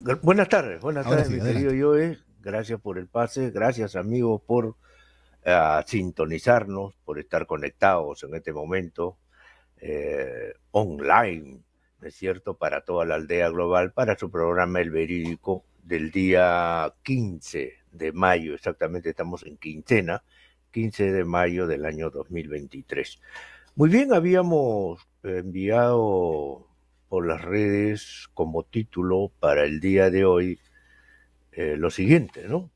Buenas Ahora tardes, sí, mi querido adelante. Joe. Gracias por el pase, gracias amigos por sintonizarnos, por estar conectados en este momento online, ¿no es cierto?, para toda la aldea global, para su programa El Verídico del día 15 de mayo, exactamente estamos en quincena, 15 de mayo del año 2023. Muy bien, habíamos enviado por las redes como título para el día de hoy lo siguiente, ¿no?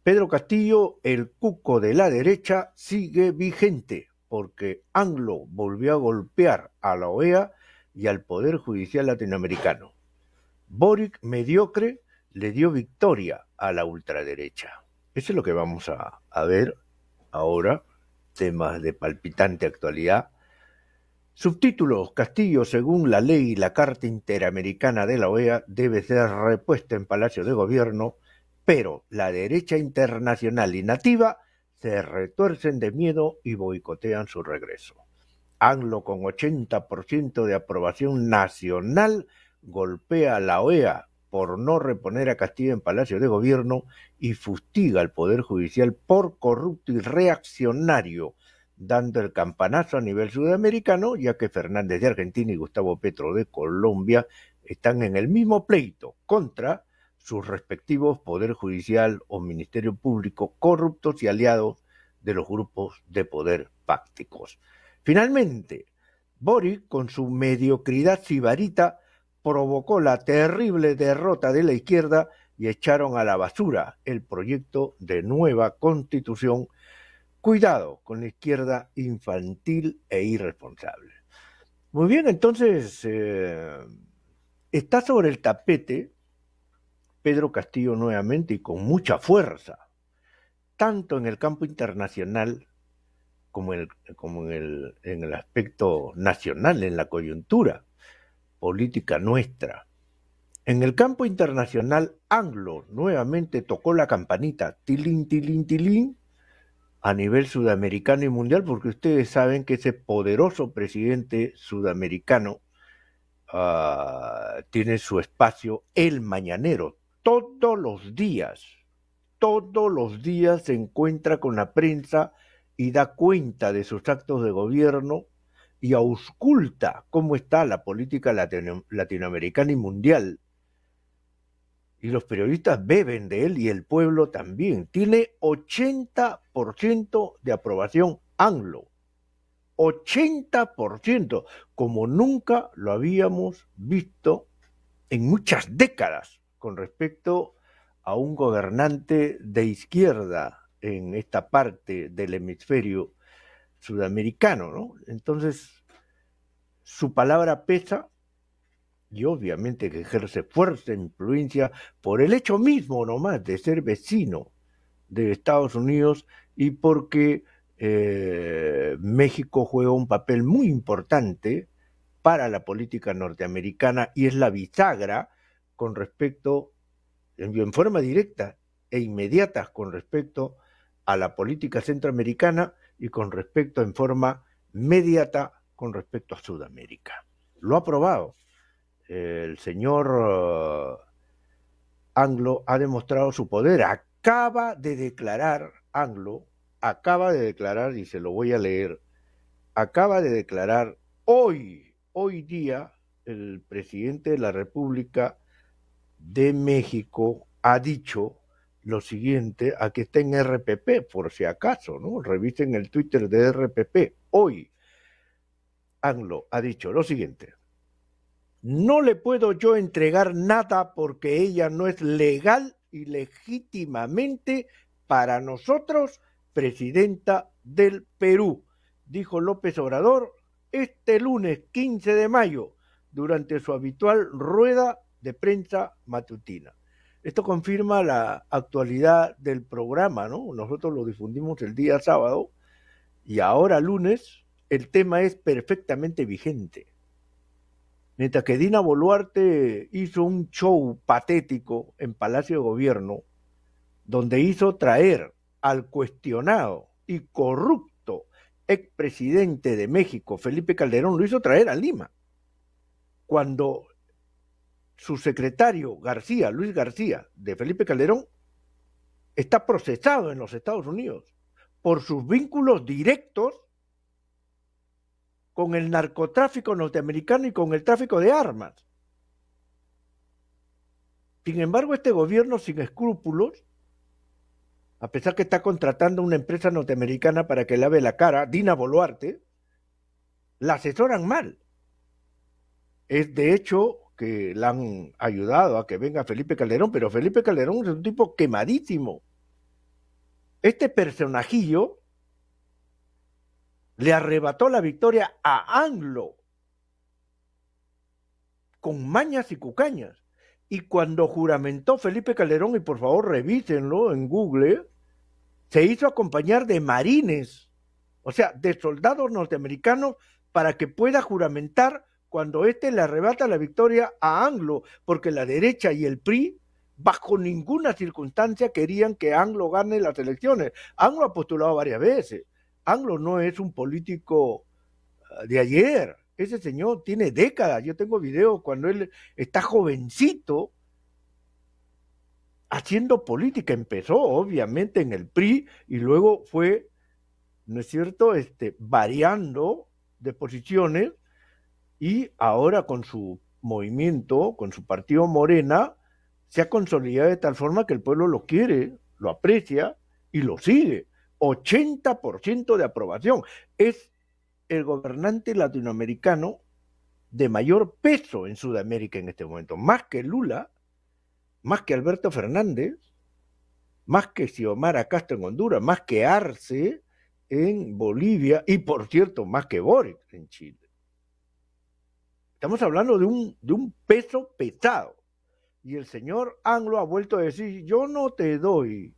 Pedro Castillo, el cuco de la derecha, sigue vigente porque ANLO volvió a golpear a la OEA y al Poder Judicial latinoamericano. Boric, mediocre, le dio victoria a la ultraderecha. Eso es lo que vamos a ver ahora, temas de palpitante actualidad. Subtítulos: Castillo, según la ley y la Carta Interamericana de la OEA, debe ser repuesta en Palacio de Gobierno, pero la derecha internacional y nativa se retuercen de miedo y boicotean su regreso. ANLO, con 80% de aprobación nacional, golpea a la OEA por no reponer a Castillo en Palacio de Gobierno y fustiga al Poder Judicial por corrupto y reaccionario, dando el campanazo a nivel sudamericano, ya que Fernández de Argentina y Gustavo Petro de Colombia están en el mismo pleito contra sus respectivos Poder Judicial o Ministerio Público corruptos y aliados de los grupos de poder fácticos. Finalmente, Boric, con su mediocridad sibarita, provocó la terrible derrota de la izquierda y echaron a la basura el proyecto de nueva constitución. Cuidado con la izquierda infantil e irresponsable. Muy bien, entonces está sobre el tapete Pedro Castillo nuevamente y con mucha fuerza, tanto en el campo internacional como en el aspecto nacional, en la coyuntura política nuestra. En el campo internacional, ANLO nuevamente tocó la campanita, tilín, tilín, tilín, a nivel sudamericano y mundial, porque ustedes saben que ese poderoso presidente sudamericano tiene su espacio El Mañanero. Todos los días se encuentra con la prensa y da cuenta de sus actos de gobierno y ausculta cómo está la política latinoamericana y mundial. Y los periodistas beben de él y el pueblo también. Tiene 80% de aprobación ANLO. 80%, como nunca lo habíamos visto en muchas décadas con respecto a un gobernante de izquierda en esta parte del hemisferio sudamericano, ¿no? Entonces, su palabra pesa y obviamente que ejerce fuerza e influencia por el hecho mismo nomás de ser vecino de Estados Unidos y porque México juega un papel muy importante para la política norteamericana y es la bisagra con respecto, en forma directa e inmediata con respecto a la política centroamericana y con respecto en forma mediata con respecto a Sudamérica. Lo ha probado. El señor ANLO ha demostrado su poder. Acaba de declarar, y se lo voy a leer, acaba de declarar hoy día, el presidente de la República de México ha dicho lo siguiente, aquí está en RPP, por si acaso, ¿no? Revisen el Twitter de RPP. Hoy, ANLO ha dicho lo siguiente: no le puedo yo entregar nada porque ella no es legal y legítimamente para nosotros presidenta del Perú, dijo López Obrador este lunes 15 de mayo durante su habitual rueda de prensa matutina. Esto confirma la actualidad del programa, ¿no? Nosotros lo difundimos el día sábado y ahora lunes el tema es perfectamente vigente. Mientras que Dina Boluarte hizo un show patético en Palacio de Gobierno, donde hizo traer al cuestionado y corrupto expresidente de México, Felipe Calderón, lo hizo traer a Lima, cuando su secretario García, Luis García, de Felipe Calderón, está procesado en los Estados Unidos por sus vínculos directos con el narcotráfico norteamericano y con el tráfico de armas. Sin embargo, este gobierno sin escrúpulos, a pesar que está contratando una empresa norteamericana para que lave la cara, Dina Boluarte, la asesoran mal. Es de hecho que la han ayudado a que venga Felipe Calderón, pero Felipe Calderón es un tipo quemadísimo. Este personajillo le arrebató la victoria a AMLO con mañas y cucañas. Y cuando juramentó Felipe Calderón, y por favor revísenlo en Google, se hizo acompañar de marines, o sea, de soldados norteamericanos, para que pueda juramentar cuando éste le arrebata la victoria a AMLO, porque la derecha y el PRI bajo ninguna circunstancia querían que AMLO gane las elecciones. AMLO ha postulado varias veces. AMLO no es un político de ayer. Ese señor tiene décadas. Yo tengo videos cuando él está jovencito haciendo política. Empezó obviamente en el PRI y luego fue, ¿no es cierto?, variando de posiciones, y ahora con su movimiento, con su partido Morena, se ha consolidado de tal forma que el pueblo lo quiere, lo aprecia y lo sigue. 80% de aprobación. Es el gobernante latinoamericano de mayor peso en Sudamérica en este momento, más que Lula, más que Alberto Fernández, más que Xiomara Castro en Honduras, más que Arce en Bolivia y, por cierto, más que Boric en Chile. Estamos hablando de un peso pesado. Y el señor AMLO ha vuelto a decir, yo no te doy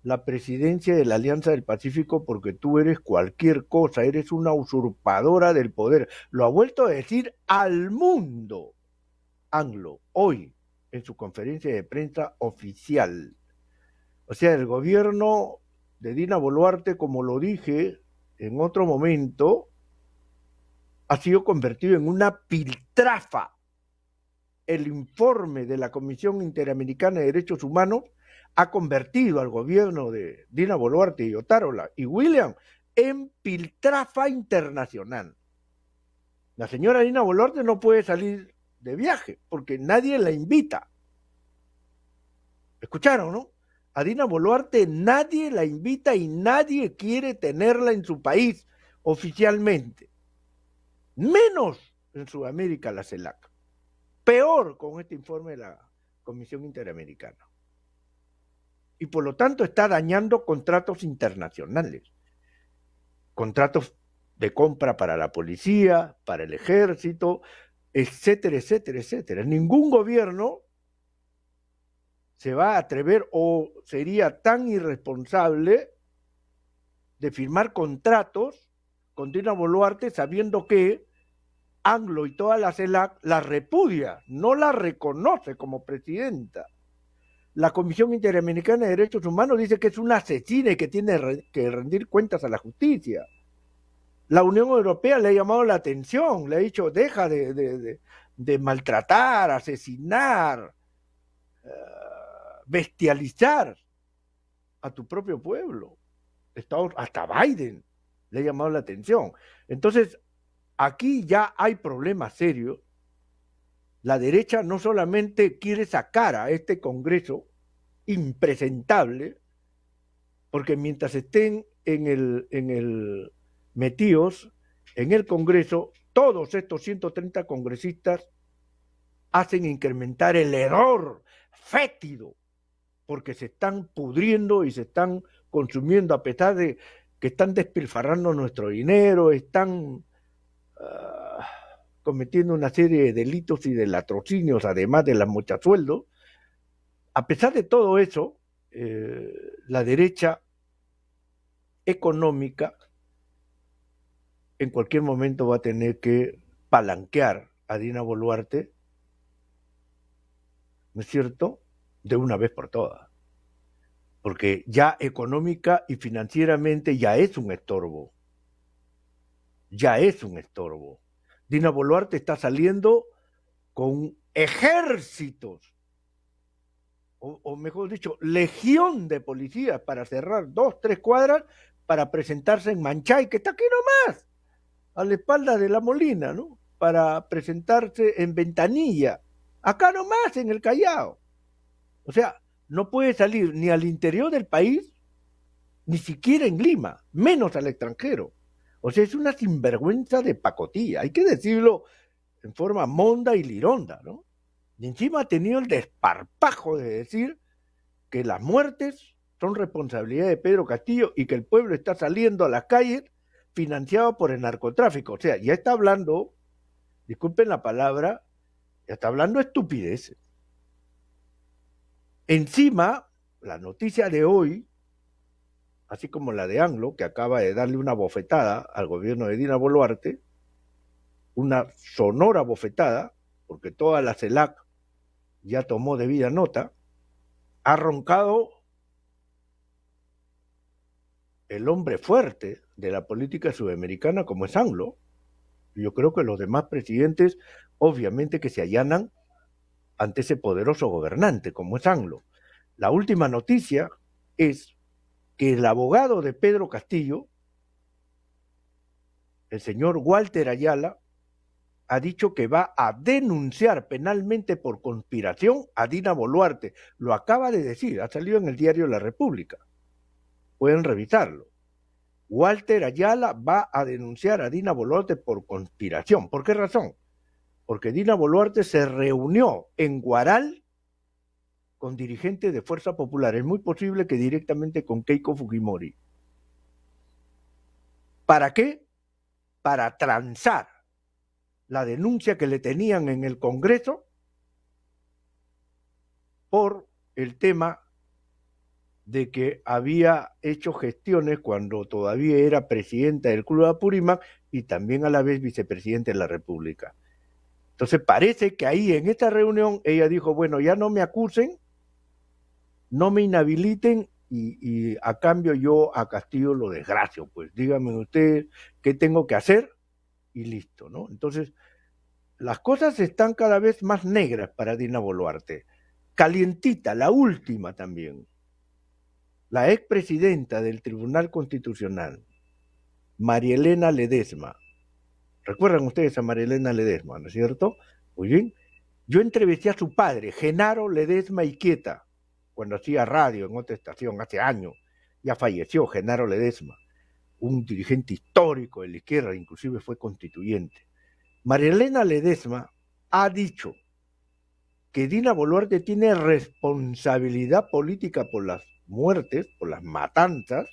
la presidencia de la Alianza del Pacífico porque tú eres cualquier cosa, eres una usurpadora del poder. Lo ha vuelto a decir al mundo AMLO hoy en su conferencia de prensa oficial. O sea, el gobierno de Dina Boluarte, como lo dije en otro momento, ha sido convertido en una piltrafa. El informe de la Comisión Interamericana de Derechos Humanos ha convertido al gobierno de Dina Boluarte y Otárola y William en piltrafa internacional. La señora Dina Boluarte no puede salir de viaje porque nadie la invita. ¿Escucharon, no? A Dina Boluarte nadie la invita y nadie quiere tenerla en su país oficialmente. Menos en Sudamérica, la CELAC. Peor con este informe de la Comisión Interamericana. Y por lo tanto está dañando contratos internacionales. Contratos de compra para la policía, para el ejército, etcétera, etcétera, etcétera. Ningún gobierno se va a atrever o sería tan irresponsable de firmar contratos con Dina Boluarte sabiendo que AMLO y toda la CELAC la repudia, no la reconoce como presidenta. La Comisión Interamericana de Derechos Humanos dice que es una asesina y que tiene que rendir cuentas a la justicia. La Unión Europea le ha llamado la atención, le ha dicho, deja de maltratar, asesinar, bestializar a tu propio pueblo. Hasta Biden le ha llamado la atención. Entonces, aquí ya hay problemas serios. La derecha no solamente quiere sacar a este Congreso impresentable, porque mientras estén metidos en el Congreso, todos estos 130 congresistas hacen incrementar el error fétido, porque se están pudriendo y se están consumiendo, a pesar de que están despilfarrando nuestro dinero, están cometiendo una serie de delitos y de latrocinios, además de las mochasueldos. A pesar de todo eso, la derecha económica en cualquier momento va a tener que palanquear a Dina Boluarte, ¿no es cierto?, de una vez por todas. Porque ya económica y financieramente ya es un estorbo. Ya es un estorbo. Dina Boluarte está saliendo con ejércitos, o mejor dicho, legión de policías para cerrar 2, 3 cuadras para presentarse en Manchay, que está aquí nomás, a la espalda de La Molina, ¿no? Para presentarse en Ventanilla, acá nomás en el Callao. O sea, no puede salir ni al interior del país, ni siquiera en Lima, menos al extranjero. O sea, es una sinvergüenza de pacotilla, hay que decirlo en forma monda y lironda, ¿no? Y encima ha tenido el desparpajo de decir que las muertes son responsabilidad de Pedro Castillo y que el pueblo está saliendo a las calles financiado por el narcotráfico. O sea, ya está hablando, disculpen la palabra, ya está hablando estupideces. Encima, la noticia de hoy, así como la de Anglo, que acaba de darle una bofetada al gobierno de Dina Boluarte, una sonora bofetada, porque toda la CELAC ya tomó debida nota, ha roncado el hombre fuerte de la política sudamericana como es Anglo. Yo creo que los demás presidentes, obviamente que se allanan ante ese poderoso gobernante como es Anglo. La última noticia es que el abogado de Pedro Castillo, el señor Walter Ayala, ha dicho que va a denunciar penalmente por conspiración a Dina Boluarte. Lo acaba de decir, ha salido en el diario La República. Pueden revisarlo. Walter Ayala va a denunciar a Dina Boluarte por conspiración. ¿Por qué razón? Porque Dina Boluarte se reunió en Guaral con dirigentes de Fuerza Popular. Es muy posible que directamente con Keiko Fujimori. ¿Para qué? Para transar la denuncia que le tenían en el Congreso por el tema de que había hecho gestiones cuando todavía era presidenta del Club de Apurímac y también a la vez vicepresidente de la República. Entonces parece que ahí en esta reunión ella dijo, bueno, ya no me acusen, no me inhabiliten y a cambio yo a Castillo lo desgracio, pues díganme ustedes qué tengo que hacer y listo, ¿no? Entonces, las cosas están cada vez más negras para Dina Boluarte. Calientita, la última también. La expresidenta del Tribunal Constitucional, María Elena Ledesma. ¿Recuerdan ustedes a María Elena Ledesma, no es cierto? Muy bien. Yo entrevisté a su padre, Genaro Ledesma Iquieta, cuando hacía radio en otra estación hace años. Ya falleció Genaro Ledesma, un dirigente histórico de la izquierda, inclusive fue constituyente. María Elena Ledesma ha dicho que Dina Boluarte tiene responsabilidad política por las muertes, por las matanzas,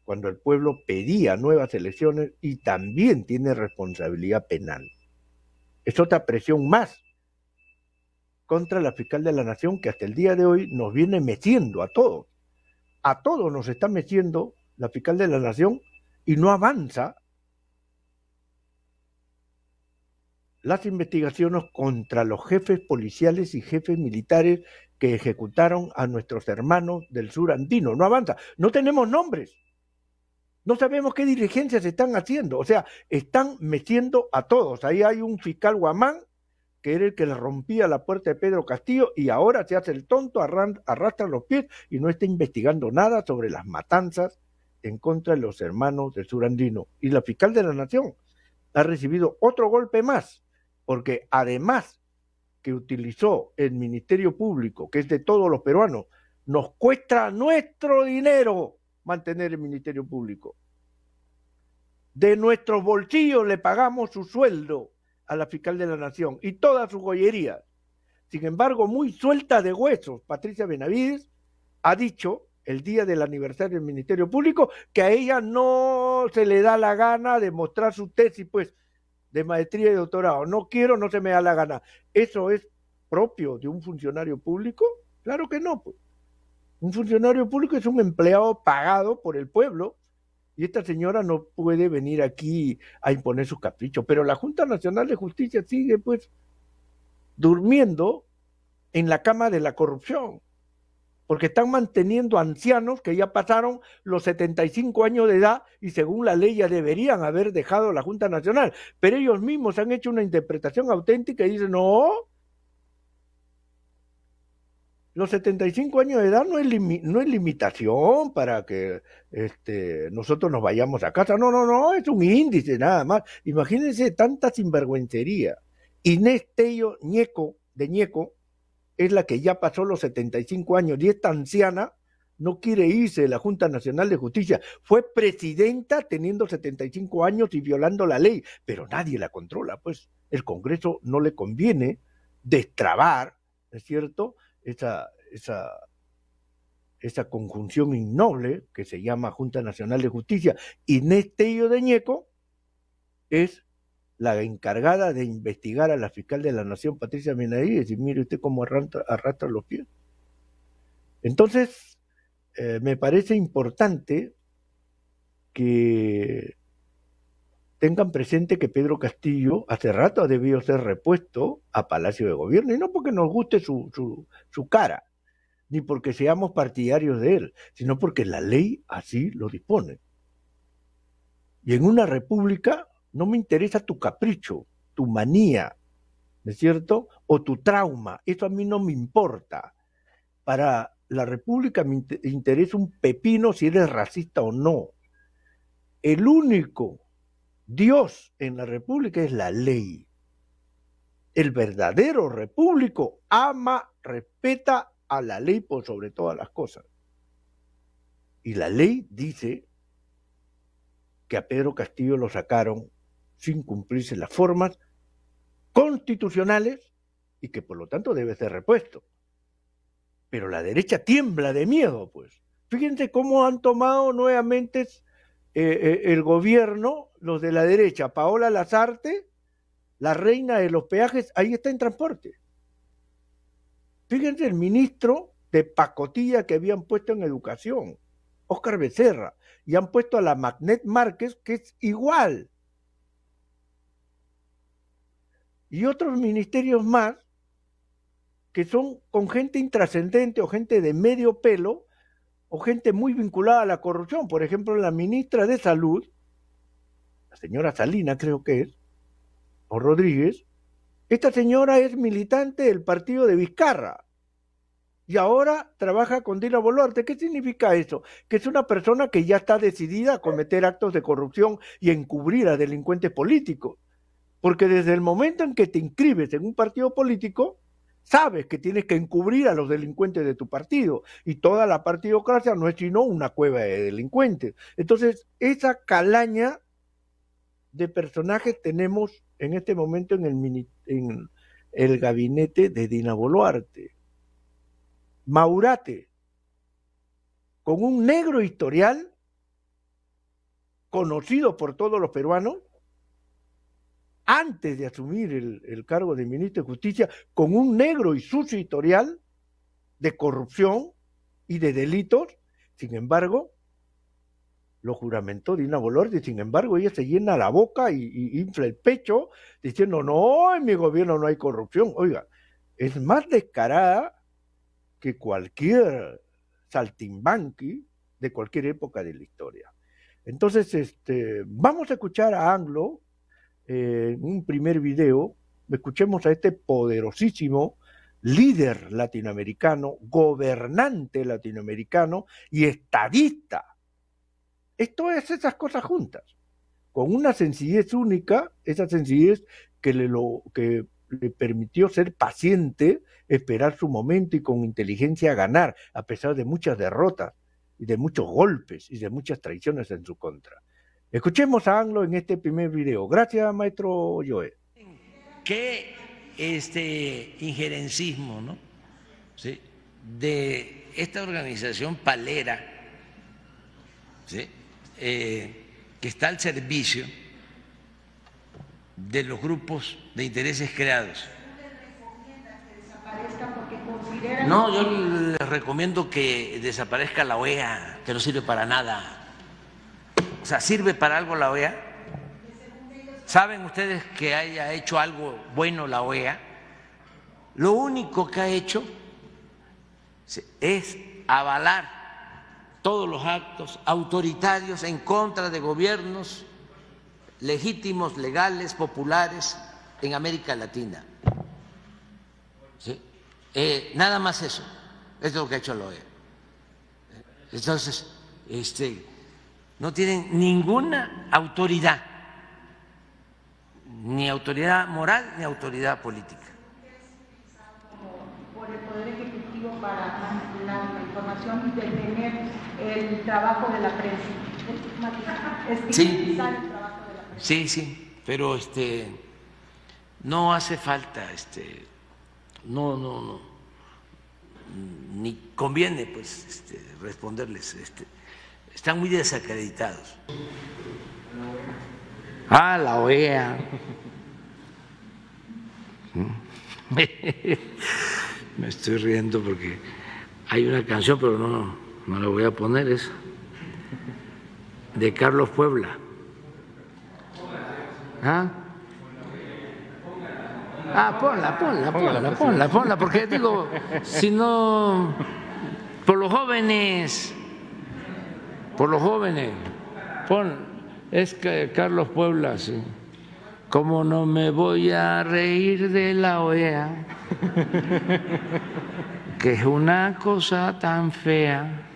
cuando el pueblo pedía nuevas elecciones, y también tiene responsabilidad penal. Es otra presión más contra la fiscal de la Nación que hasta el día de hoy nos viene metiendo a todos nos está metiendo la fiscal de la Nación y no avanza las investigaciones contra los jefes policiales y jefes militares que ejecutaron a nuestros hermanos del sur andino. No avanza, no tenemos nombres, no sabemos qué diligencias están haciendo, o sea, están metiendo a todos. Ahí hay un fiscal Guamán, que era el que le rompía la puerta de Pedro Castillo, y ahora se hace el tonto, arrastra los pies y no está investigando nada sobre las matanzas en contra de los hermanos del sur andino. Y la fiscal de la Nación ha recibido otro golpe más, porque además que utilizó el Ministerio Público, que es de todos los peruanos, nos cuesta nuestro dinero mantener el Ministerio Público. De nuestros bolsillos le pagamos su sueldo a la fiscal de la Nación y todas sus joyerías. Sin embargo, muy suelta de huesos, Patricia Benavides ha dicho el día del aniversario del Ministerio Público que a ella no se le da la gana de mostrar su tesis, pues, de maestría y doctorado. No quiero, no se me da la gana. ¿Eso es propio de un funcionario público? Claro que no, pues. Un funcionario público es un empleado pagado por el pueblo y esta señora no puede venir aquí a imponer sus caprichos. Pero la Junta Nacional de Justicia sigue, pues, durmiendo en la cama de la corrupción, porque están manteniendo ancianos que ya pasaron los 75 años de edad y según la ley ya deberían haber dejado la Junta Nacional, pero ellos mismos han hecho una interpretación auténtica y dicen, no, Los 75 años de edad no es, no es limitación para que nosotros nos vayamos a casa. No, no, no, es un índice nada más. Imagínense tanta sinvergüencería. Inés Tello Ñeco, de Ñeco, es la que ya pasó los 75 años y esta anciana no quiere irse de la Junta Nacional de Justicia. Fue presidenta teniendo 75 años y violando la ley, pero nadie la controla, pues el Congreso no le conviene destrabar, ¿no es cierto?, esa conjunción innoble que se llama Junta Nacional de Justicia. Inés Tello de Ñeco es la encargada de investigar a la fiscal de la Nación, Patricia Benavides, y decir, mire usted cómo arrastra los pies. Entonces, me parece importante que tengan presente que Pedro Castillo hace rato ha debido ser repuesto a Palacio de Gobierno, y no porque nos guste su cara, ni porque seamos partidarios de él, sino porque la ley así lo dispone. Y en una república no me interesa tu capricho, tu manía, ¿no es cierto?, o tu trauma, eso a mí no me importa. Para la república me interesa un pepino si eres racista o no. El único Dios en la república es la ley. El verdadero repúblico ama, respeta a la ley por sobre todas las cosas. Y la ley dice que a Pedro Castillo lo sacaron sin cumplirse las formas constitucionales y que por lo tanto debe ser repuesto. Pero la derecha tiembla de miedo, pues. Fíjense cómo han tomado nuevamente el gobierno los de la derecha. Paola Lazarte, la reina de los peajes, ahí está en transporte. Fíjense el ministro de pacotilla que habían puesto en educación, Óscar Becerra, y han puesto a la Magnet Márquez, que es igual. Y otros ministerios más que son con gente intrascendente o gente de medio pelo o gente muy vinculada a la corrupción. Por ejemplo, la ministra de Salud, la señora Salina creo que es, o Rodríguez, esta señora es militante del partido de Vizcarra y ahora trabaja con Dina Boluarte. ¿Qué significa eso? Que es una persona que ya está decidida a cometer actos de corrupción y a encubrir a delincuentes políticos. Porque desde el momento en que te inscribes en un partido político, sabes que tienes que encubrir a los delincuentes de tu partido, y toda la partidocracia no es sino una cueva de delincuentes. Entonces, esa calaña de personajes tenemos en este momento en el gabinete de Dina Boluarte. Maurate, con un negro historial conocido por todos los peruanos, antes de asumir el cargo de ministro de Justicia, con un negro y sucio historial de corrupción y de delitos. Sin embargo, lo juramentó Dina Boluarte, sin embargo ella se llena la boca y infla el pecho diciendo, no, en mi gobierno no hay corrupción. Oiga, es más descarada que cualquier saltimbanqui de cualquier época de la historia. Entonces, vamos a escuchar a Anglo en un primer video. Escuchemos a este poderosísimo líder latinoamericano, gobernante latinoamericano y estadista. Esto es esas cosas juntas, con una sencillez única, esa sencillez que le permitió ser paciente, esperar su momento y con inteligencia ganar, a pesar de muchas derrotas y de muchos golpes y de muchas traiciones en su contra. Escuchemos a Anglo en este primer video. Gracias, maestro Joe. ¿Qué injerencismo, ¿no? ¿Sí? De esta organización palera, ¿sí? Que está al servicio de los grupos de intereses creados. No, yo les recomiendo que desaparezca la OEA, que no sirve para nada. O sea, ¿sirve para algo la OEA? ¿Saben ustedes que haya hecho algo bueno la OEA? Lo único que ha hecho es avalar todos los actos autoritarios en contra de gobiernos legítimos, legales, populares en América Latina. ¿Sí? Nada más eso. es lo que ha hecho la OEA. Entonces, no tienen ninguna autoridad, ni autoridad moral ni autoridad política. Por el Poder Ejecutivo para la información y detener el trabajo de la prensa. Sí, el trabajo de la prensa. sí, pero no hace falta, no, ni conviene pues responderles, están muy desacreditados. Ah, la OEA. Me estoy riendo porque hay una canción, pero no la voy a poner, es de Carlos Puebla. ¿Ah? Ponla, porque digo, si no, por los jóvenes, es que Carlos Puebla, sí. ¿Cómo no me voy a reír de la OEA? Que es una cosa tan fea.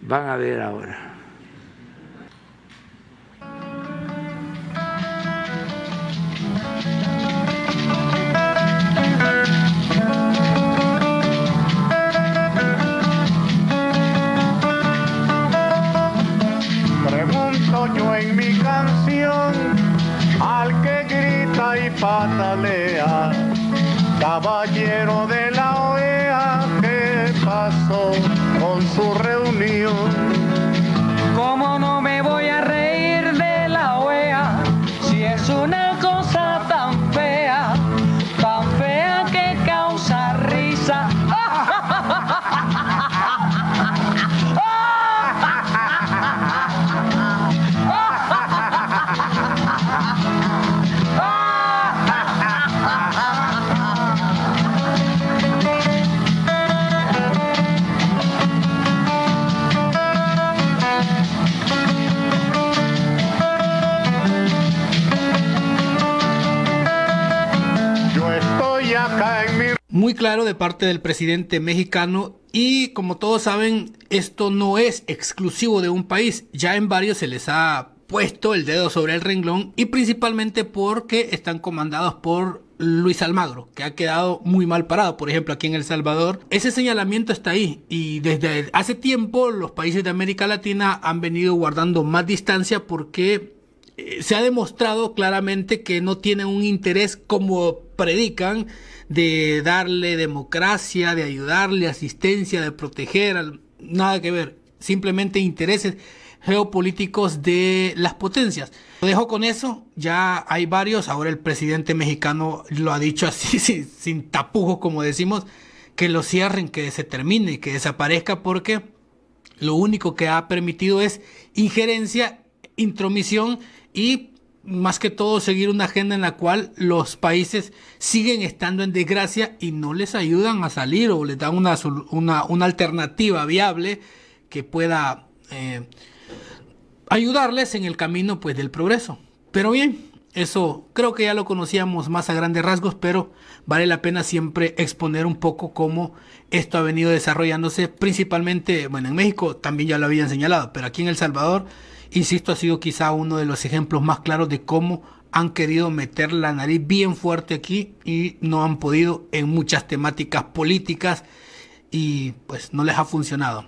Van a ver ahora. Pregunto yo en mi canción al que grita y patalea, caballero de la OEA, ¿qué pasó con su reunión? ¿Cómo no me voy a reír de la OEA si es una cosa tan fea que causa risa? Muy claro de parte del presidente mexicano, y como todos saben, esto no es exclusivo de un país. Ya en varios se les ha puesto el dedo sobre el renglón, y principalmente porque están comandados por Luis Almagro, que ha quedado muy mal parado. Por ejemplo, aquí en El Salvador ese señalamiento está ahí, y desde hace tiempo los países de América Latina han venido guardando más distancia porque se ha demostrado claramente que no tienen un interés como predican de darle democracia, de ayudarle, asistencia, de proteger, nada que ver, simplemente intereses geopolíticos de las potencias. Lo dejo con eso, ya hay varios, ahora el presidente mexicano lo ha dicho así, sin tapujos como decimos, que lo cierren, que se termine, que desaparezca, porque lo único que ha permitido es injerencia, intromisión y más que todo seguir una agenda en la cual los países siguen estando en desgracia y no les ayudan a salir o les dan una alternativa viable que pueda ayudarles en el camino pues del progreso. Pero bien, eso creo que ya lo conocíamos más a grandes rasgos, pero vale la pena siempre exponer un poco cómo esto ha venido desarrollándose, principalmente, bueno, en México también ya lo habían señalado, pero aquí en El Salvador, insisto, ha sido quizá uno de los ejemplos más claros de cómo han querido meter la nariz bien fuerte aquí y no han podido en muchas temáticas políticas y pues no les ha funcionado.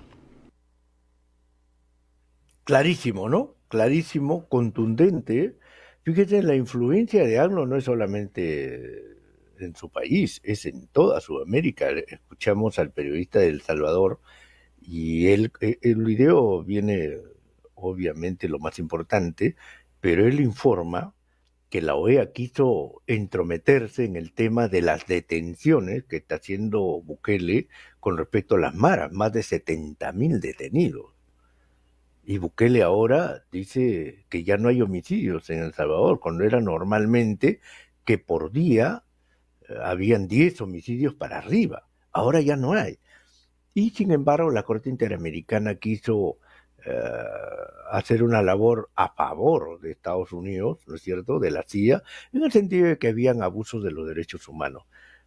Clarísimo, ¿no? Clarísimo, contundente. Fíjate, la influencia de AMLO no es solamente en su país, es en toda Sudamérica. Escuchamos al periodista de El Salvador y el video viene obviamente lo más importante, pero él informa que la OEA quiso entrometerse en el tema de las detenciones que está haciendo Bukele con respecto a las maras, más de 70,000 detenidos. Y Bukele ahora dice que ya no hay homicidios en El Salvador, cuando era normalmente que por día habían 10 homicidios para arriba. Ahora ya no hay. Y sin embargo la Corte Interamericana quiso hacer una labor a favor de Estados Unidos, ¿no es cierto?, de la CIA, en el sentido de que habían abusos de los derechos humanos.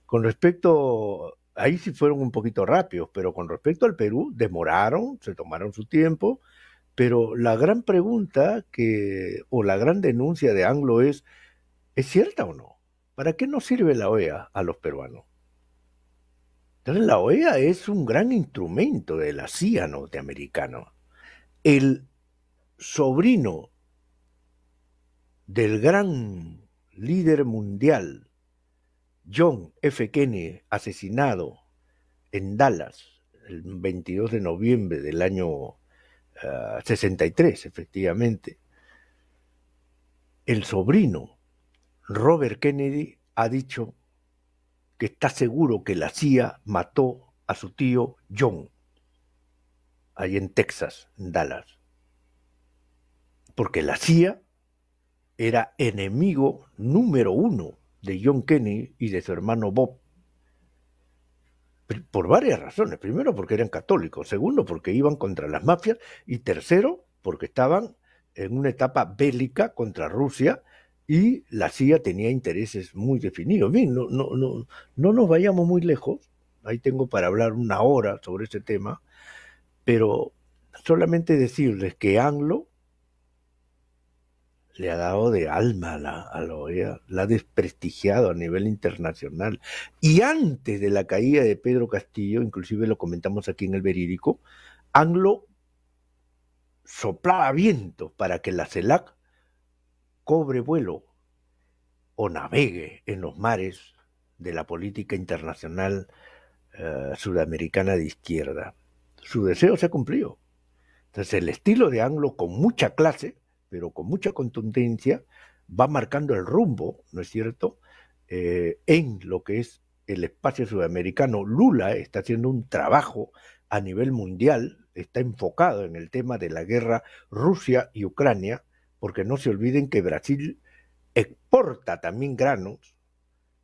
Con respecto ahí sí fueron un poquito rápidos, pero con respecto al Perú, demoraron, se tomaron su tiempo, pero la gran pregunta o la gran denuncia de Anglo ¿es cierta o no? ¿Para qué nos sirve la OEA a los peruanos? Entonces la OEA es un gran instrumento de la CIA norteamericana. El sobrino del gran líder mundial, John F. Kennedy, asesinado en Dallas el 22 de noviembre del año 63, efectivamente, el sobrino Robert Kennedy ha dicho que está seguro que la CIA mató a su tío John, ahí en Texas, en Dallas, porque la CIA era enemigo número 1 de John Kennedy y de su hermano Bob, por varias razones. Primero, porque eran católicos. Segundo, porque iban contra las mafias. Y tercero, porque estaban en una etapa bélica contra Rusia y la CIA tenía intereses muy definidos. Bien, no nos vayamos muy lejos. Ahí tengo para hablar una hora sobre ese tema, pero solamente decirles que Anglo le ha dado de alma a la OEA, la ha desprestigiado a nivel internacional. Y antes de la caída de Pedro Castillo, inclusive lo comentamos aquí en El Verídico, Anglo soplaba vientos para que la CELAC cobre vuelo o navegue en los mares de la política internacional sudamericana de izquierda. Su deseo se ha cumplido. Entonces el estilo de Anglo, con mucha clase, pero con mucha contundencia, va marcando el rumbo, ¿no es cierto?, en lo que es el espacio sudamericano. Lula está haciendo un trabajo a nivel mundial, está enfocado en el tema de la guerra Rusia y Ucrania, porque no se olviden que Brasil exporta también granos,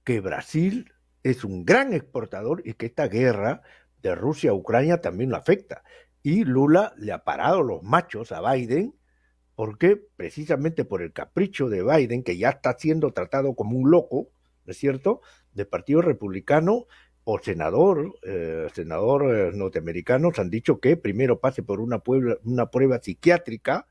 que Brasil es un gran exportador y que esta guerra de Rusia a Ucrania también lo afecta. Y Lula le ha parado los machos a Biden, porque precisamente por el capricho de Biden, que ya está siendo tratado como un loco, ¿no es cierto?, del Partido Republicano o senador norteamericanos han dicho que primero pase por una prueba psiquiátrica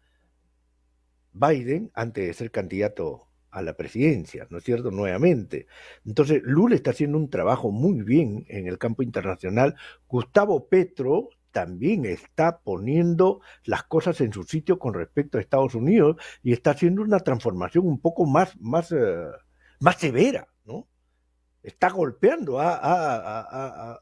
Biden antes de ser candidato a la presidencia, ¿no es cierto?, nuevamente. Entonces, Lula está haciendo un trabajo muy bien en el campo internacional. Gustavo Petro también está poniendo las cosas en su sitio con respecto a Estados Unidos y está haciendo una transformación un poco más severa, ¿no? Está golpeando, ha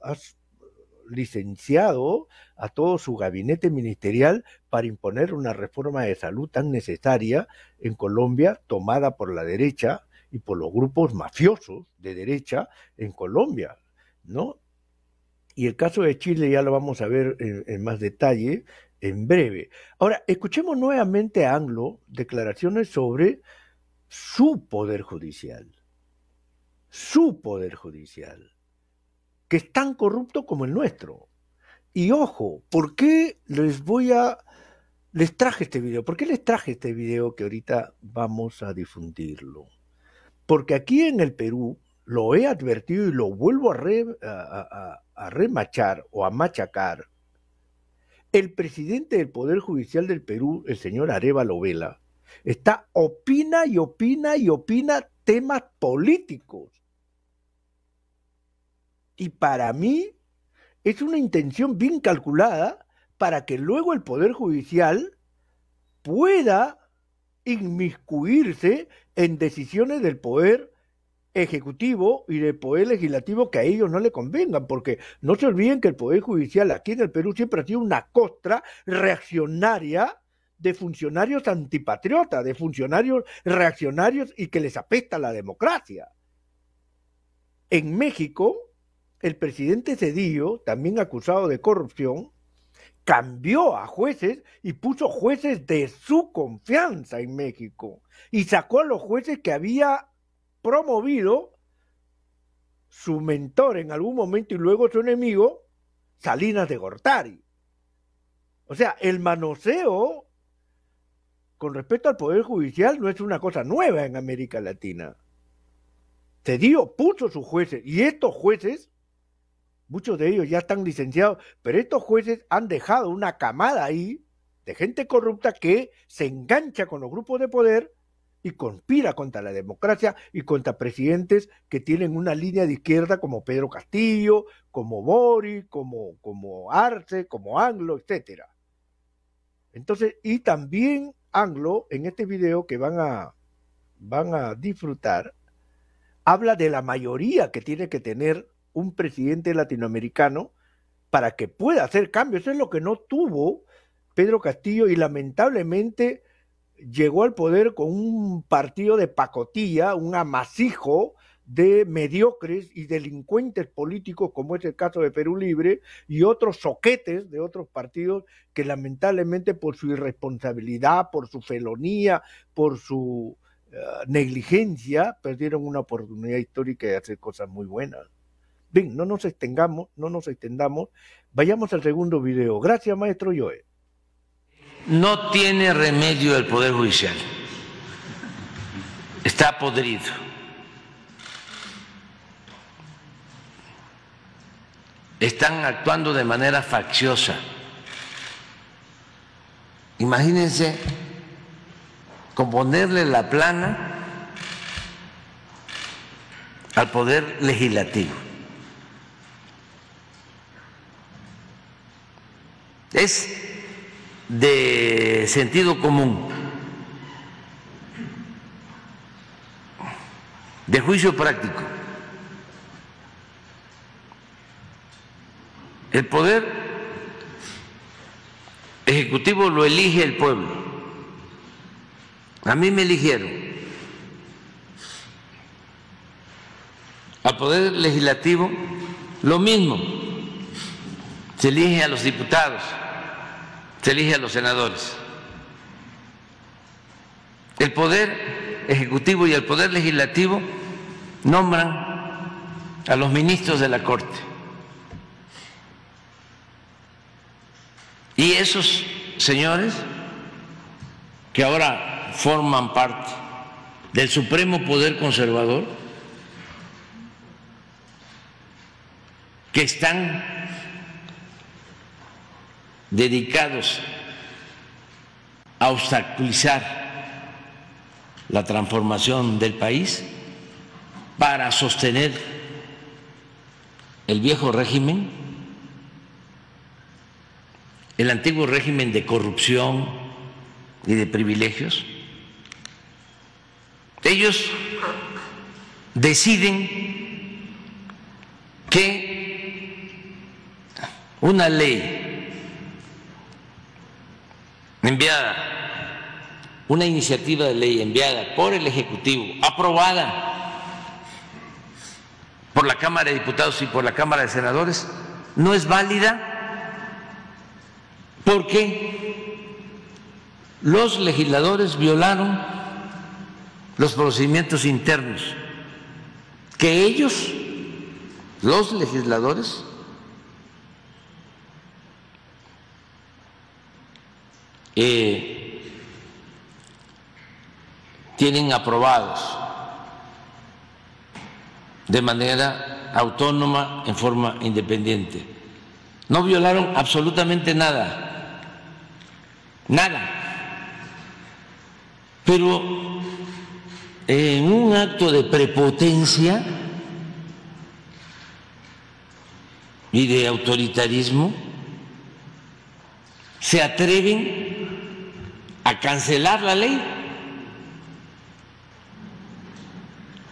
licenciado a todo su gabinete ministerial para imponer una reforma de salud tan necesaria en Colombia, tomada por la derecha y por los grupos mafiosos de derecha en Colombia, ¿no? Y el caso de Chile ya lo vamos a ver en más detalle en breve. Ahora, escuchemos nuevamente a Anglo declaraciones sobre su poder judicial, que es tan corrupto como el nuestro. Y ojo, ¿por qué les traje este video? ¿Por qué les traje este video que ahorita vamos a difundirlo? Porque aquí en el Perú, lo he advertido y lo vuelvo a remachar o a machacar, el presidente del Poder Judicial del Perú, el señor Arévalo Vela, opina temas políticos. Y para mí es una intención bien calculada para que luego el Poder Judicial pueda inmiscuirse en decisiones del Poder Ejecutivo y del Poder Legislativo que a ellos no le convengan, porque no se olviden que el Poder Judicial aquí en el Perú siempre ha sido una costra reaccionaria de funcionarios antipatriotas, de funcionarios reaccionarios y que les apesta la democracia. En México, el presidente Zedillo, también acusado de corrupción, cambió a jueces y puso jueces de su confianza en México y sacó a los jueces que había promovido su mentor en algún momento y luego su enemigo, Salinas de Gortari. O sea, el manoseo con respecto al Poder Judicial no es una cosa nueva en América Latina. Zedillo puso sus jueces y estos jueces muchos de ellos ya están licenciados, pero estos jueces han dejado una camada ahí de gente corrupta que se engancha con los grupos de poder y conspira contra la democracia y contra presidentes que tienen una línea de izquierda como Pedro Castillo, como Boric, como Arce, como Anglo, etcétera. Entonces, y también Anglo, en este video que van a disfrutar, habla de la mayoría que tiene que tener un presidente latinoamericano para que pueda hacer cambios. Eso es lo que no tuvo Pedro Castillo y lamentablemente llegó al poder con un partido de pacotilla, un amasijo de mediocres y delincuentes políticos, como es el caso de Perú Libre, y otros soquetes de otros partidos que lamentablemente por su irresponsabilidad, por su felonía, por su negligencia, perdieron una oportunidad histórica de hacer cosas muy buenas. Bien, no nos extendamos, vayamos al segundo video. Gracias, maestro Joe. No tiene remedio el Poder Judicial. Está podrido. Están actuando de manera facciosa. Imagínense componerle la plana al Poder Legislativo. Es de sentido común, de juicio práctico. El poder ejecutivo lo elige el pueblo. A mí me eligieron. Al poder legislativo lo mismo. Se elige a los diputados, se elige a los senadores. El Poder Ejecutivo y el Poder Legislativo nombran a los ministros de la Corte. Y esos señores que ahora forman parte del Supremo Poder Conservador, que están dedicados a obstaculizar la transformación del país para sostener el viejo régimen, el antiguo régimen de corrupción y de privilegios. Ellos deciden que una ley enviada, una iniciativa de ley enviada por el Ejecutivo, aprobada por la Cámara de Diputados y por la Cámara de Senadores, no es válida porque los legisladores violaron los procedimientos internos que ellos, los legisladores, tienen aprobados de manera autónoma, en forma independiente. No violaron absolutamente nada, nada. Pero en un acto de prepotencia y de autoritarismo se atreven a cancelar la ley.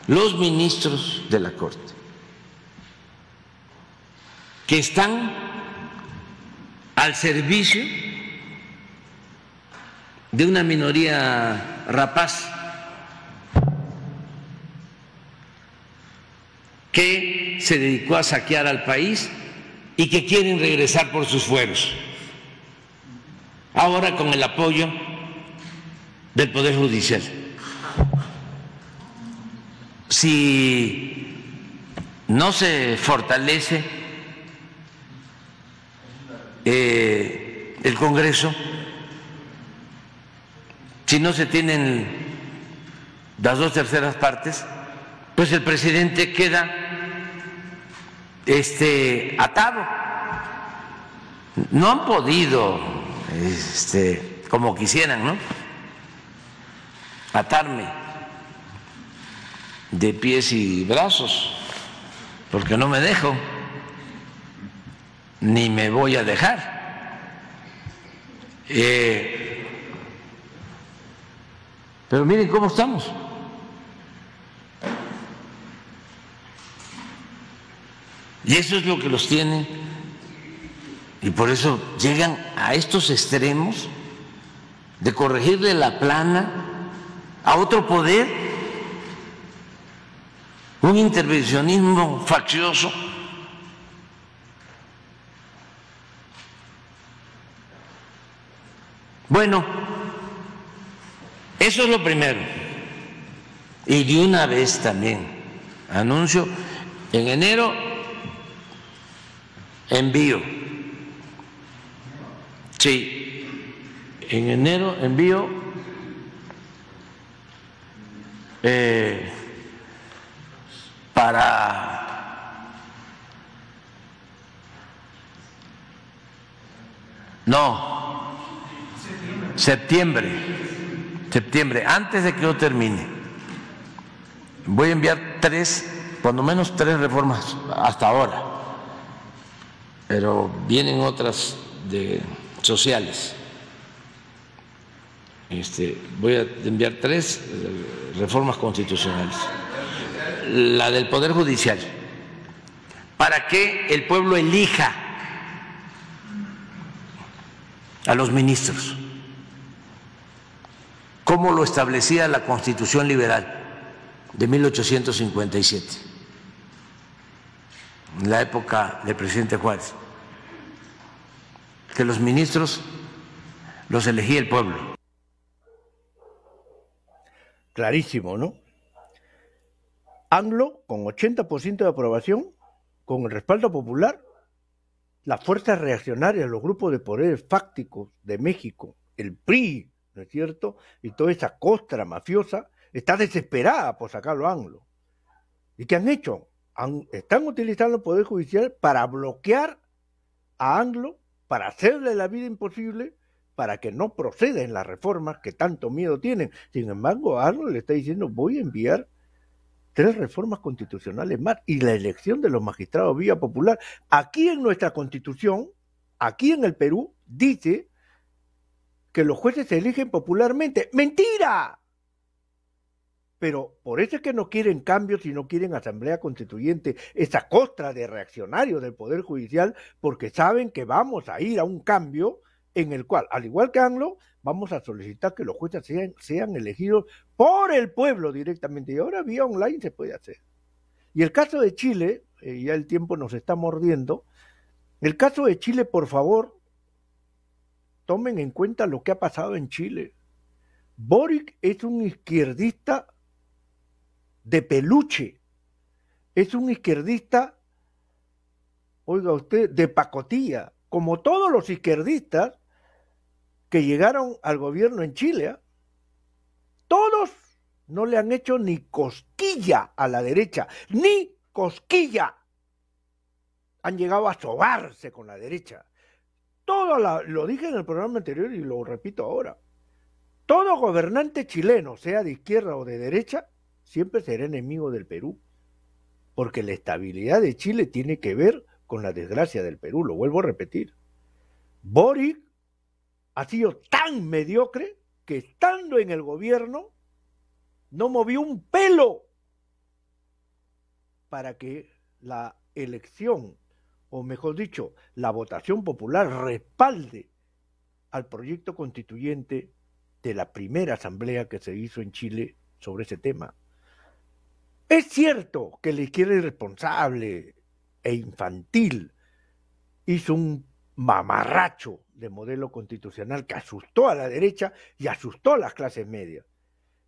Los ministros de la Corte, que están al servicio de una minoría rapaz que se dedicó a saquear al país y que quieren regresar por sus fueros, ahora con el apoyo del Poder Judicial. Si no se fortalece el Congreso, si no se tienen las 2/3 partes, pues el presidente queda atado. No han podido, como quisieran, ¿no?, atarme de pies y brazos, porque no me dejo, ni me voy a dejar. Pero miren cómo estamos. Y eso es lo que los tiene, y por eso llegan a estos extremos de corregirle la plana a otro poder, un intervencionismo faccioso. Bueno, eso es lo primero. Y de una vez también anuncio, en enero envío, sí, en enero envío para, no, septiembre, antes de que yo termine, voy a enviar cuando menos tres reformas hasta ahora, pero vienen otras sociales. Voy a enviar 3 reformas constitucionales. La del Poder Judicial, para que el pueblo elija a los ministros, como lo establecía la Constitución Liberal de 1857, en la época del presidente Juárez, que los ministros los elegía el pueblo. Clarísimo, ¿no? AMLO con 80% de aprobación, con el respaldo popular, las fuerzas reaccionarias, los grupos de poderes fácticos de México, el PRI, ¿no es cierto?, y toda esa costra mafiosa está desesperada por sacarlo a AMLO. ¿Y qué han hecho? Están utilizando el Poder Judicial para bloquear a AMLO, para hacerle la vida imposible, para que no proceda en las reformas que tanto miedo tienen. Sin embargo, AMLO le está diciendo, voy a enviar 3 reformas constitucionales más y la elección de los magistrados vía popular. Aquí en nuestra Constitución, aquí en el Perú, dice que los jueces se eligen popularmente. ¡Mentira! Pero por eso es que no quieren cambios y no quieren asamblea constituyente, esa costra de reaccionarios del Poder Judicial, porque saben que vamos a ir a un cambio en el cual, al igual que AMLO, vamos a solicitar que los jueces sean elegidos por el pueblo directamente. Y ahora vía online se puede hacer. Y el caso de Chile, ya el tiempo nos está mordiendo, el caso de Chile, por favor, tomen en cuenta lo que ha pasado en Chile. Boric es un izquierdista de peluche, es un izquierdista, oiga usted, de pacotilla, como todos los izquierdistas que llegaron al gobierno en Chile. Todos no le han hecho ni cosquilla a la derecha, ni cosquilla. Han llegado a sobarse con la derecha. Lo dije en el programa anterior y lo repito ahora. Todo gobernante chileno, sea de izquierda o de derecha, siempre será enemigo del Perú, porque la estabilidad de Chile tiene que ver con la desgracia del Perú, lo vuelvo a repetir. Boric ha sido tan mediocre que estando en el gobierno no movió un pelo para que la elección, o mejor dicho, la votación popular respalde al proyecto constituyente de la primera asamblea que se hizo en Chile sobre ese tema. Es cierto que la izquierda irresponsable e infantil hizo un mamarracho de modelo constitucional que asustó a la derecha y asustó a las clases medias.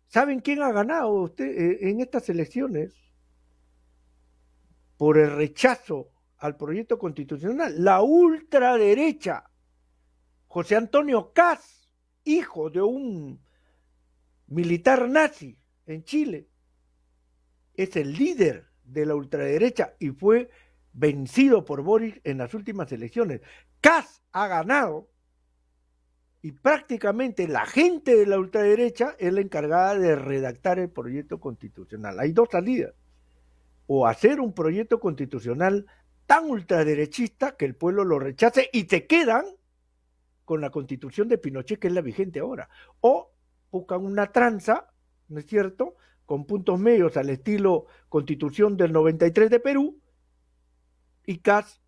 ¿Saben quién ha ganado en estas elecciones? Por el rechazo al proyecto constitucional, la ultraderecha. José Antonio Kast, hijo de un militar nazi en Chile, es el líder de la ultraderecha y fue vencido por Boric en las últimas elecciones. Kast ha ganado y prácticamente la gente de la ultraderecha es la encargada de redactar el proyecto constitucional. Hay dos salidas: o hacer un proyecto constitucional tan ultraderechista que el pueblo lo rechace y te quedan con la constitución de Pinochet, que es la vigente ahora, o buscan una tranza, ¿no es cierto?, con puntos medios al estilo Constitución del 93 de Perú, y Kast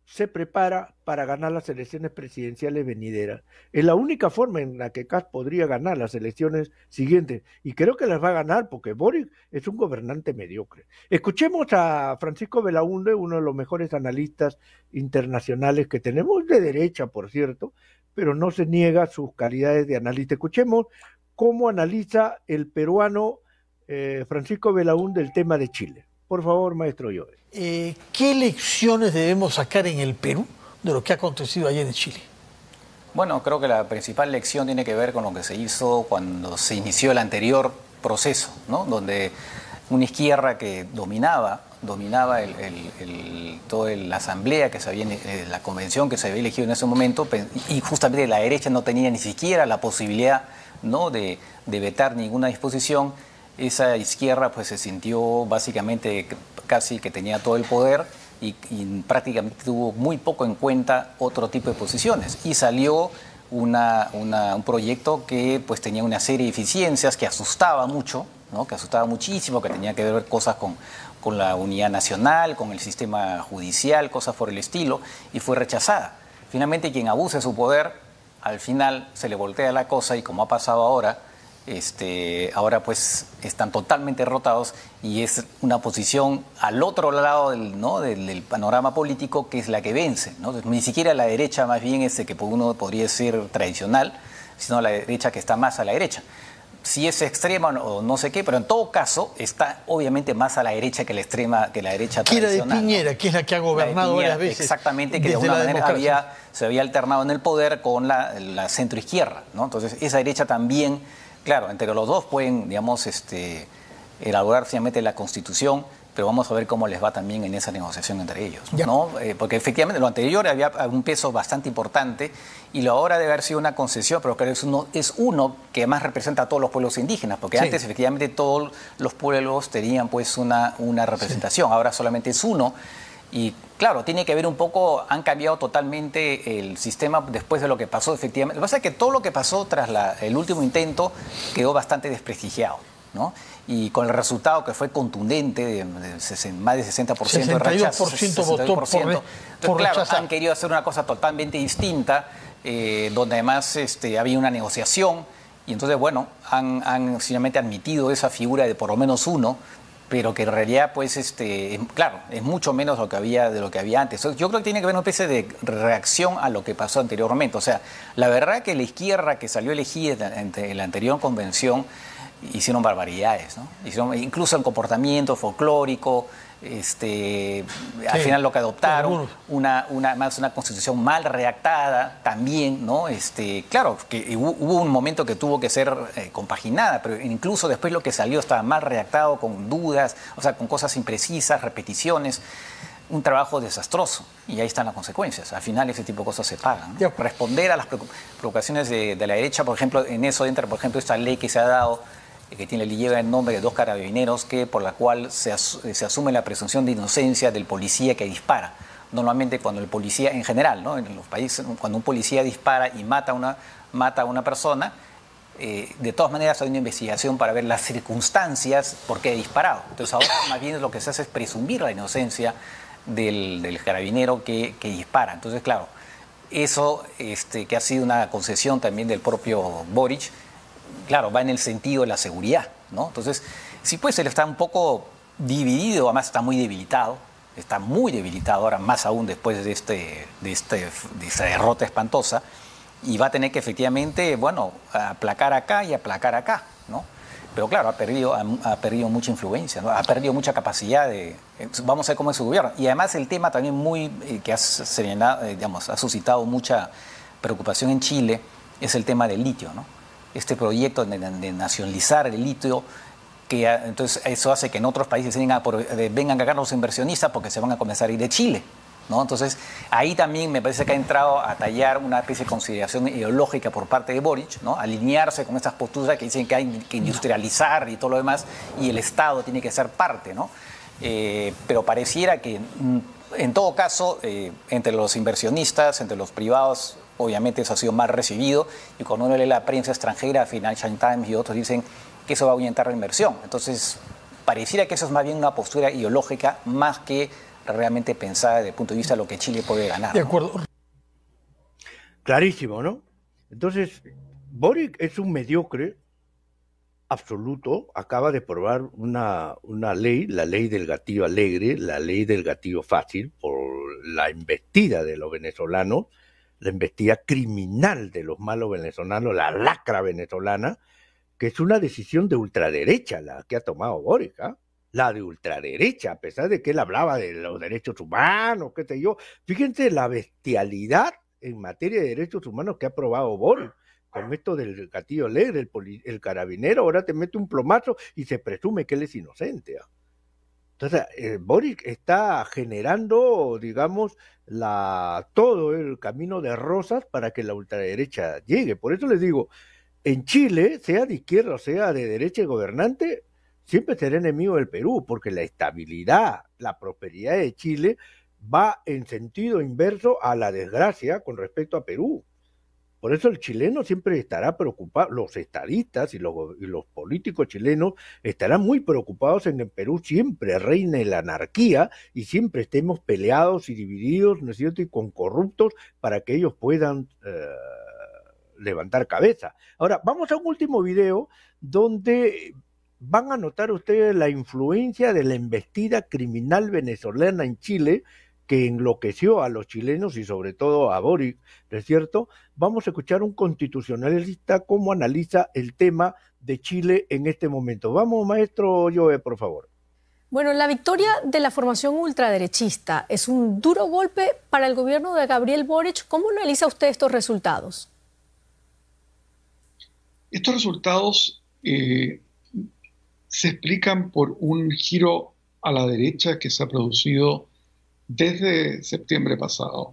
se prepara para ganar las elecciones presidenciales venideras. Es la única forma en la que Kast podría ganar las elecciones siguientes, y creo que las va a ganar porque Boric es un gobernante mediocre. Escuchemos a Francisco Belaúnde, uno de los mejores analistas internacionales que tenemos, de derecha, por cierto, pero no se niega sus calidades de analista. Escuchemos cómo analiza el peruano Francisco Belaúnde el tema de Chile. Por favor, maestro Joel. ¿Qué lecciones debemos sacar en el Perú de lo que ha acontecido ayer en Chile? Bueno, creo que la principal lección tiene que ver con lo que se hizo cuando se inició el anterior proceso, ¿no? Donde una izquierda que dominaba toda la asamblea que se había, la convención que se había elegido en ese momento, y justamente la derecha no tenía ni siquiera la posibilidad, ¿no?, de vetar ninguna disposición. Esa izquierda pues se sintió básicamente casi que tenía todo el poder y prácticamente tuvo muy poco en cuenta otro tipo de posiciones, y salió un proyecto que pues tenía una serie de deficiencias, que asustaba mucho, ¿no?, que asustaba muchísimo, que tenía que ver cosas con la unidad nacional, con el sistema judicial, cosas por el estilo, y fue rechazada. Finalmente, quien abuse de su poder, al final se le voltea la cosa, y como ha pasado ahora, ahora pues están totalmente derrotados, y es una posición al otro lado del panorama político que es la que vence, ¿no? Ni siquiera la derecha, más bien que uno podría decir tradicional, sino la derecha que está más a la derecha. Si es extrema o no sé qué, pero en todo caso está obviamente más a la derecha que la extrema, que la derecha tradicional. Que era de Piñera, ¿no?, que es la que ha gobernado varias veces. Exactamente, que de alguna manera se había alternado en el poder con la centroizquierda, ¿no? Entonces esa derecha también, claro, entre los dos pueden, digamos, elaborar finalmente la Constitución, pero vamos a ver cómo les va también en esa negociación entre ellos, ¿no? Porque efectivamente lo anterior había un peso bastante importante, y lo ahora debe haber sido una concesión, pero creo que es uno que más representa a todos los pueblos indígenas, porque antes efectivamente todos los pueblos tenían pues una representación, ahora solamente es uno. Y claro, tiene que ver un poco, han cambiado totalmente el sistema después de lo que pasó efectivamente. Lo que pasa es que todo lo que pasó tras el último intento quedó bastante desprestigiado, ¿no? Y con el resultado que fue contundente, de más de 60% de rechazo. 62% votó por claro, rechazar. Han querido hacer una cosa totalmente distinta, donde además había una negociación, y entonces, bueno, han finalmente admitido esa figura de por lo menos uno, pero que en realidad, pues, claro, es mucho menos de lo que había antes. Yo creo que tiene que haber una especie de reacción a lo que pasó anteriormente. O sea, la verdad que la izquierda que salió elegida en la anterior convención hicieron barbaridades, ¿no? Incluso el comportamiento folclórico, al final lo que adoptaron, una constitución mal redactada también, ¿no? Claro, que hubo un momento que tuvo que ser compaginada, pero incluso después lo que salió estaba mal redactado, con dudas, o sea, con cosas imprecisas, repeticiones. Un trabajo desastroso, y ahí están las consecuencias. Al final ese tipo de cosas se pagan, ¿no? Responder a las preocupaciones de la derecha, por ejemplo, en eso entra, por ejemplo, esta ley que se ha dado, que lleva el nombre de 2 carabineros, por la cual se asume la presunción de inocencia del policía que dispara. Normalmente cuando el policía, en general, ¿no?, en los países, cuando un policía dispara y mata a una persona, de todas maneras hay una investigación para ver las circunstancias por qué ha disparado. Entonces ahora más bien lo que se hace es presumir la inocencia del carabinero que dispara. Entonces, claro, eso que ha sido una concesión también del propio Boric, claro, va en el sentido de la seguridad, ¿no? Entonces, sí, pues él está un poco dividido, además está muy debilitado ahora, más aún después de esta derrota espantosa, y va a tener que efectivamente, bueno, aplacar acá y aplacar acá, ¿no? Pero claro, ha perdido mucha influencia, ¿no? Ha perdido mucha capacidad vamos a ver cómo es su gobierno. Y además el tema también que ha suscitado mucha preocupación en Chile es el tema del litio, ¿no? Este proyecto de nacionalizar el litio entonces eso hace que en otros países vengan acá los inversionistas porque se van a comenzar a ir de Chile, ¿no? Entonces, ahí también me parece que ha entrado a tallar una especie de consideración ideológica por parte de Boric, ¿no? Alinearse con estas posturas que dicen que hay que industrializar y todo lo demás, y el Estado tiene que ser parte, ¿no? Pero pareciera que, en todo caso, entre los inversionistas, entre los privados, obviamente eso ha sido mal recibido, y cuando uno lee la prensa extranjera, Financial Times y otros dicen que eso va a ahuyentar la inversión. Entonces, pareciera que eso es más bien una postura ideológica más que realmente pensada desde el punto de vista de lo que Chile puede ganar. De acuerdo. ¿No? Clarísimo, ¿no? Entonces, Boric es un mediocre absoluto, acaba de aprobar una ley, la ley del gatillo alegre, la ley del gatillo fácil, por la embestida de los venezolanos, la embestida criminal de los malos venezolanos, la lacra venezolana, que es una decisión de ultraderecha la que ha tomado Boric, ¿eh? La de ultraderecha, a pesar de que él hablaba de los derechos humanos, qué sé yo. Fíjense la bestialidad en materia de derechos humanos que ha aprobado Boric, con esto del gatillo alegre, el carabinero ahora te mete un plomazo y se presume que él es inocente, ¿eh? Entonces, Boric está generando, digamos, todo el camino de rosas para que la ultraderecha llegue. Por eso les digo, en Chile, sea de izquierda o sea de derecha el gobernante, siempre será enemigo del Perú, porque la estabilidad, la prosperidad de Chile va en sentido inverso a la desgracia con respecto a Perú. Por eso el chileno siempre estará preocupado, los estadistas y los políticos chilenos estarán muy preocupados en que en Perú siempre reine la anarquía y siempre estemos peleados y divididos, ¿no es cierto?, y con corruptos para que ellos puedan levantar cabeza. Ahora, vamos a un último video donde van a notar ustedes la influencia de la embestida criminal venezolana en Chile, que enloqueció a los chilenos y sobre todo a Boric, ¿no es cierto? Vamos a escuchar un constitucionalista cómo analiza el tema de Chile en este momento. Vamos, maestro Joe, por favor. Bueno, la victoria de la formación ultraderechista es un duro golpe para el gobierno de Gabriel Boric. ¿Cómo analiza usted estos resultados? Estos resultados se explican por un giro a la derecha que se ha producido desde septiembre pasado.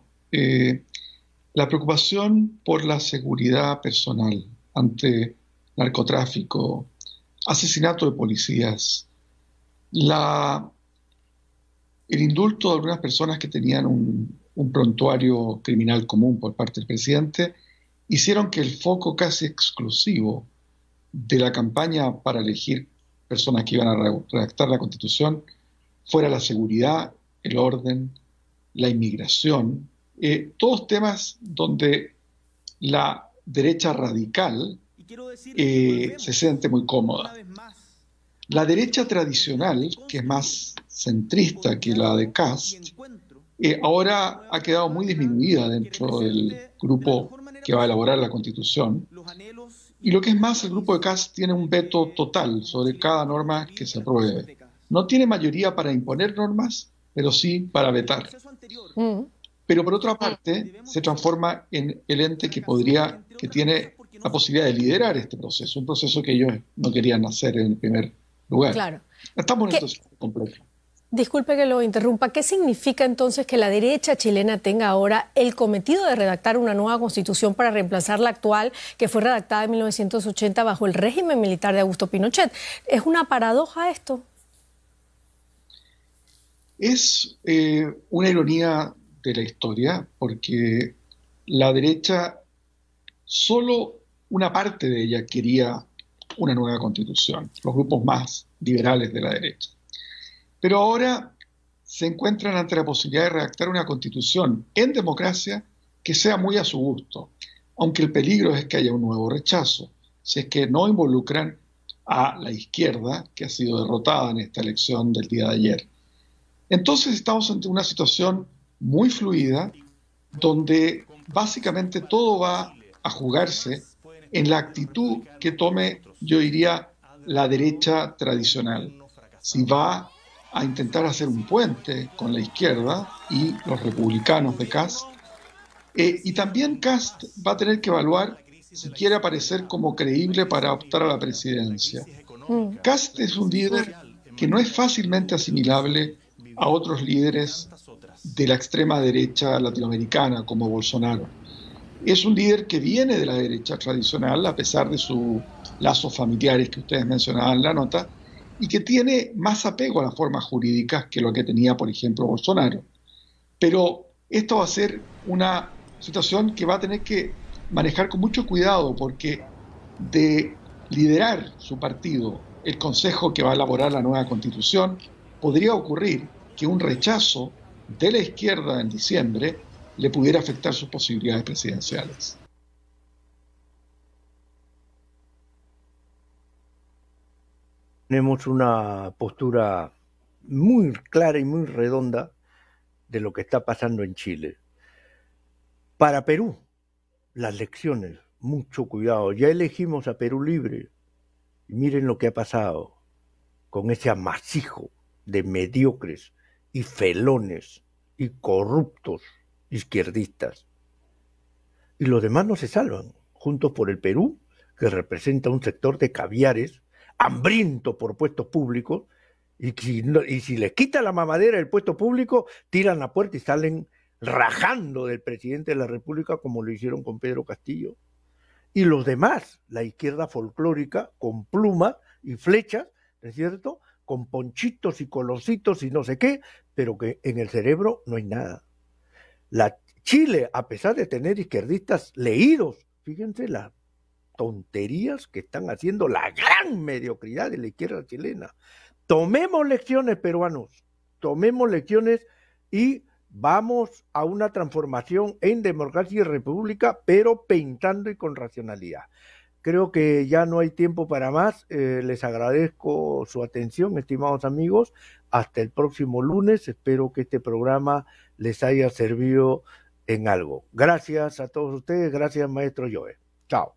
La preocupación por la seguridad personal ante narcotráfico, asesinato de policías, el indulto de algunas personas que tenían un prontuario criminal común por parte del presidente, hicieron que el foco casi exclusivo de la campaña para elegir personas que iban a redactar la Constitución fuera la seguridad, el orden, la inmigración, todos temas donde la derecha radical se siente muy cómoda. La derecha tradicional, que es más centrista que la de Kast, ahora ha quedado muy disminuida dentro del grupo que va a elaborar la Constitución. Y lo que es más, el grupo de Kast tiene un veto total sobre cada norma que se apruebe. No tiene mayoría para imponer normas, pero sí para vetar. Pero por otra parte, se transforma en el ente que tiene la posibilidad de liderar este proceso, un proceso que ellos no querían hacer en primer lugar. Claro. Estamos en esto complejo. Disculpe que lo interrumpa. ¿Qué significa entonces que la derecha chilena tenga ahora el cometido de redactar una nueva constitución para reemplazar la actual, que fue redactada en 1980 bajo el régimen militar de Augusto Pinochet? ¿Es una paradoja esto? Es una ironía de la historia, porque la derecha, solo una parte de ella quería una nueva constitución, los grupos más liberales de la derecha. Pero ahora se encuentran ante la posibilidad de redactar una constitución en democracia que sea muy a su gusto, aunque el peligro es que haya un nuevo rechazo, si es que no involucran a la izquierda, que ha sido derrotada en esta elección del día de ayer. Entonces estamos ante una situación muy fluida, donde básicamente todo va a jugarse en la actitud que tome, yo diría, la derecha tradicional. Si va a intentar hacer un puente con la izquierda y los republicanos de Kast, y también Kast va a tener que evaluar si quiere aparecer como creíble para optar a la presidencia. Kast es un líder que no es fácilmente asimilable a otros líderes de la extrema derecha latinoamericana como Bolsonaro. Es un líder que viene de la derecha tradicional, a pesar de sus lazos familiares que ustedes mencionaban en la nota, y que tiene más apego a las formas jurídicas que lo que tenía, por ejemplo, Bolsonaro. Pero esto va a ser una situación que va a tener que manejar con mucho cuidado, porque de liderar su partido, el consejo que va a elaborar la nueva constitución, podría ocurrir que un rechazo de la izquierda en diciembre le pudiera afectar sus posibilidades presidenciales. Tenemos una postura muy clara y muy redonda de lo que está pasando en Chile. Para Perú, las lecciones, mucho cuidado. Ya elegimos a Perú Libre y miren lo que ha pasado con ese amasijo de mediocres y felones y corruptos izquierdistas. Y los demás no se salvan. Juntos por el Perú, que representa un sector de caviares, hambriento por puestos públicos, y si les quita la mamadera del puesto público, tiran la puerta y salen rajando del presidente de la República, como lo hicieron con Pedro Castillo. Y los demás, la izquierda folclórica, con pluma y flechas, ¿no es cierto?, con ponchitos y colorcitos y no sé qué, pero que en el cerebro no hay nada. Chile, a pesar de tener izquierdistas leídos, fíjense las tonterías que están haciendo, la gran mediocridad de la izquierda chilena. Tomemos lecciones, peruanos, tomemos lecciones y vamos a una transformación en democracia y república, pero pensando y con racionalidad. Creo que ya no hay tiempo para más. Les agradezco su atención, estimados amigos. Hasta el próximo lunes. Espero que este programa les haya servido en algo. Gracias a todos ustedes. Gracias, maestro Joe. Chao.